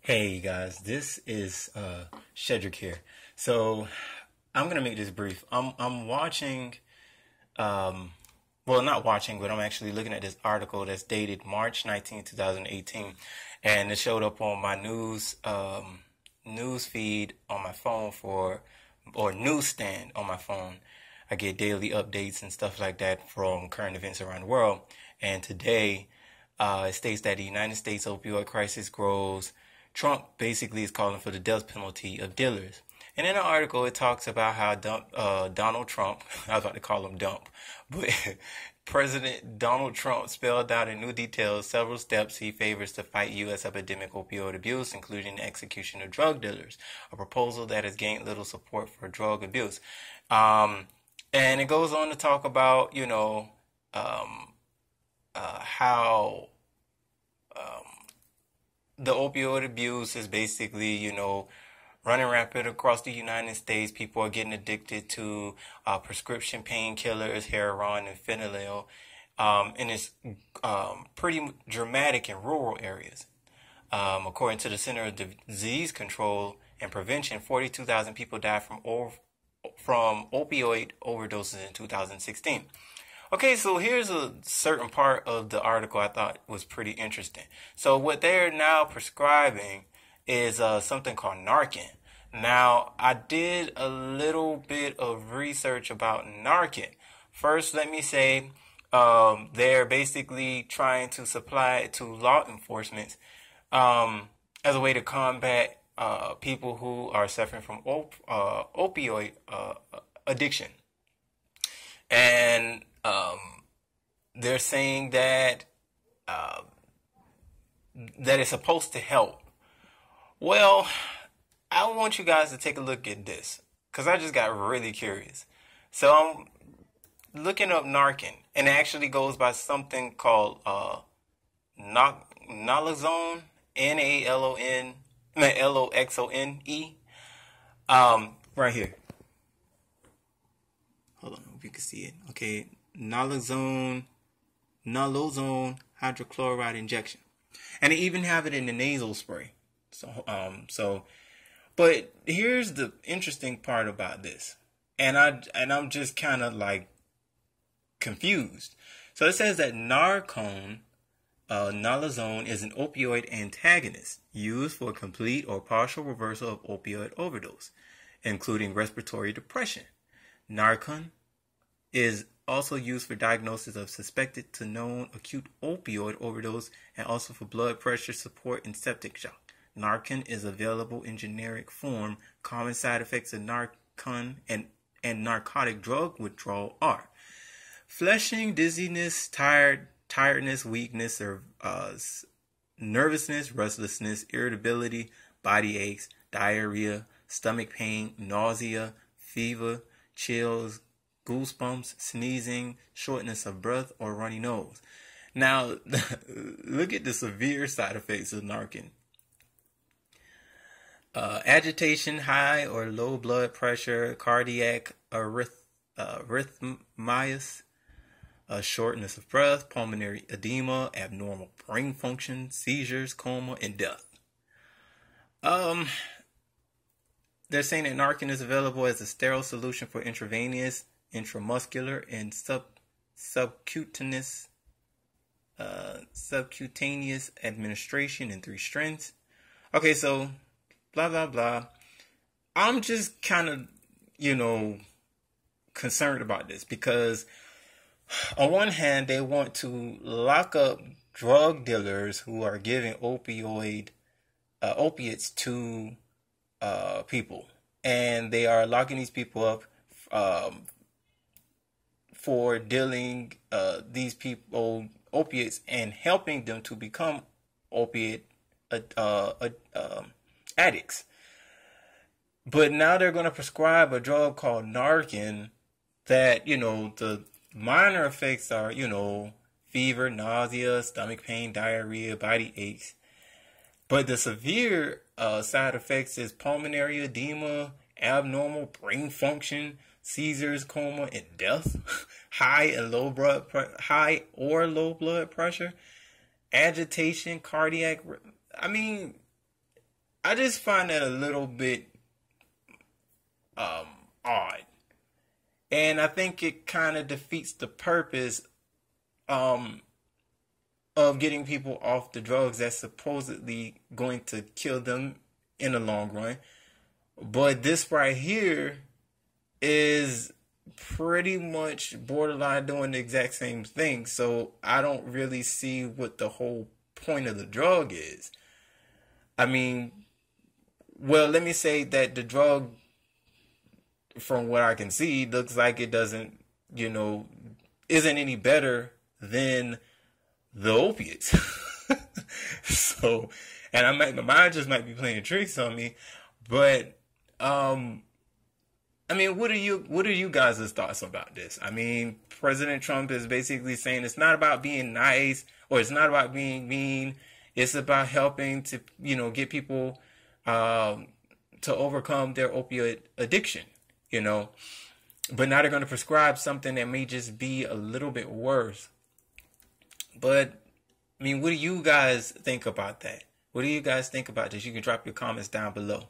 Hey guys, this is Shedrick here. So I'm gonna make this brief. I'm watching, well, not watching, but I'm actually looking at this article that's dated March 19th, 2018, and it showed up on my news feed on my phone or newsstand on my phone. I get daily updates and stuff like that from current events around the world. And today, it states that the United States opioid crisis grows. Trump basically is calling for the death penalty of dealers. And in the article, it talks about how Donald Trump, I was about to call him Dump, but President Donald Trump spelled out in new details several steps he favors to fight U.S. epidemic opioid abuse, including the execution of drug dealers, a proposal that has gained little support for drug abuse. And it goes on to talk about, how the opioid abuse is basically, running rampant across the United States. People are getting addicted to prescription painkillers, heroin, and fentanyl. And it's pretty dramatic in rural areas. According to the Center of Disease Control and Prevention, 42,000 people died from opioid overdoses in 2016. Okay, so here's a certain part of the article I thought was pretty interesting. So what they're now prescribing is something called Narcan. Now, I did a little bit of research about Narcan. First, let me say they're basically trying to supply it to law enforcement as a way to combat people who are suffering from opioid addiction. And they're saying that that it's supposed to help. Well, I want you guys to take a look at this because I just got really curious. So I'm looking up Narcan, and it actually goes by something called naloxone, Naloxone, right here. Hold on, hope you can see it. Okay, naloxone hydrochloride injection, and they even have it in the nasal spray. But here's the interesting part about this, and I'm just kind of like confused. So it says that naloxone is an opioid antagonist used for complete or partial reversal of opioid overdose, including respiratory depression. Narcan is also used for diagnosis of suspected to known acute opioid overdose and also for blood pressure support and septic shock. Narcan is available in generic form. Common side effects of Narcan and narcotic drug withdrawal are flushing, dizziness, tiredness, weakness, or nervousness, restlessness, irritability, body aches, diarrhea, stomach pain, nausea, fever, chills, goosebumps, sneezing, shortness of breath, or runny nose. Now, look at the severe side effects of Narcan. Agitation, high or low blood pressure, cardiac arrhythmias, shortness of breath, pulmonary edema, abnormal brain function, seizures, coma, and death. They're saying that Narcan is available as a sterile solution for intravenous, intramuscular, and subcutaneous administration in 3 strengths. Okay, so blah blah blah. I'm just kind of, concerned about this because on one hand they want to lock up drug dealers who are giving opiates to people, and they are locking these people up for dealing these people opiates and helping them to become opiate addicts. But now they're going to prescribe a drug called Narcan that, the minor effects are, fever, nausea, stomach pain, diarrhea, body aches. But the severe side effects is pulmonary edema, abnormal brain function, seizures, coma, and death, high or low blood pressure, agitation, cardiac. I mean, I just find that a little bit odd. And I think it kind of defeats the purpose um, of getting people off the drugs that's supposedly going to kill them in the long run. But this right here is pretty much borderline doing the exact same thing. So I don't really see what the whole point of the drug is. I mean, well, let me say that the drug, from what I can see, looks like it doesn't, isn't any better than the opiates. So, and my mind just might be playing tricks on me, but I mean, what are you guys' thoughts about this? I mean, President Trump is basically saying it's not about being nice or it's not about being mean. It's about helping to, get people to overcome their opioid addiction, But now they're going to prescribe something that may just be a little bit worse. But, I mean, what do you guys think about that? What do you guys think about this? You can drop your comments down below.